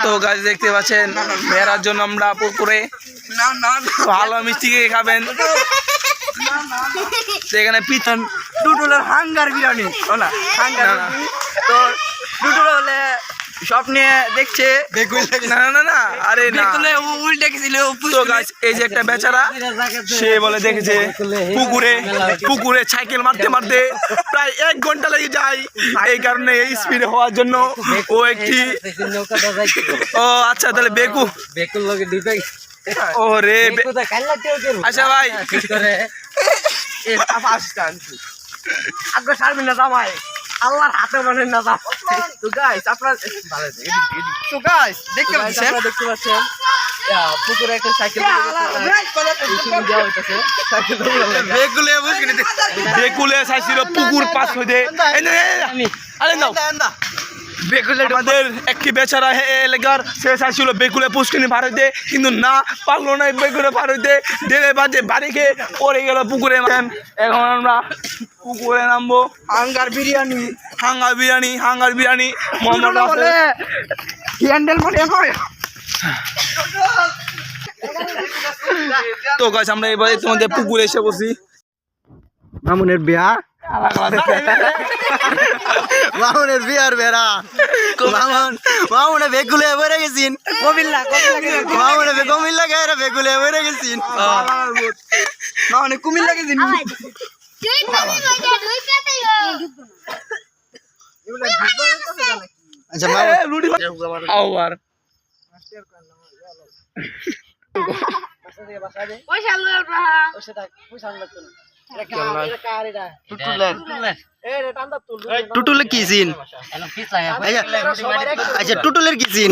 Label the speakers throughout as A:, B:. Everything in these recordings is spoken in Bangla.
A: তো গাছ দেখতে পাচ্ছেন বেড়ার জন্য আমরা পুকুরে ভালো মিষ্টি খেয়ে খাবেন। সেখানে পিছন
B: টুটুলের হাঙ্গার বিরিয়ানি না হাঙ্গার তো টুটুল হলে সব নিয়ে দেখছে
A: না না না আরে না
B: উল্টে গেছিল।
A: তো গাছ এই যে একটা বেচারা সে বলে দেখেছে পুকুরে সাইকেল মারতে মারতে প্রায় 1 ঘন্টা লেগে যায়। এই কারণে এই স্পিড হওয়ার জন্য ও একটি ও আচ্ছা তাহলে বেকুল লগে দুইটা ও রে আচ্ছা ভাই
B: আগে ছাড়বি না জামাই আল্লাহর হাতে মানে না জাম। তো গাইস আপনারা দেখতে পাচ্ছেন পুকুরে একটা সাইকেল
A: বেকুলে চাইছিল পুকুর পাশ হইতে আমাদের একটি বেচারা এলাকার সে চাইছিল বেকুলে পুষ্কিনি পার হইতে, কিন্তু না পারলো না বেকুলে পার হইতে। দেড়ে বাজে বাড়ি খেয়ে পড়ে গেল পুকুরে। এখন আমরা পুকুরে নামবো। হাঙ্গার বিরিয়ানি মোহাম্মদ তো গাছ আমরা এবার তোমাদের পুকুরে এসে বসি।
B: মামুনের বিয়া মামুনের বিয়ার বেড়া মামুনে বেগুলে বেড়ে গেছিন মামুনে কুমিল্লা গায়ে বেগুলে বেড়ে গেছিন মামুনে কুমিল্লা গেছিন। আচ্ছা
A: আবার
B: টুটুলের কি সিন? আচ্ছা টুটুলের কি সিন?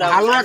B: হালুয়া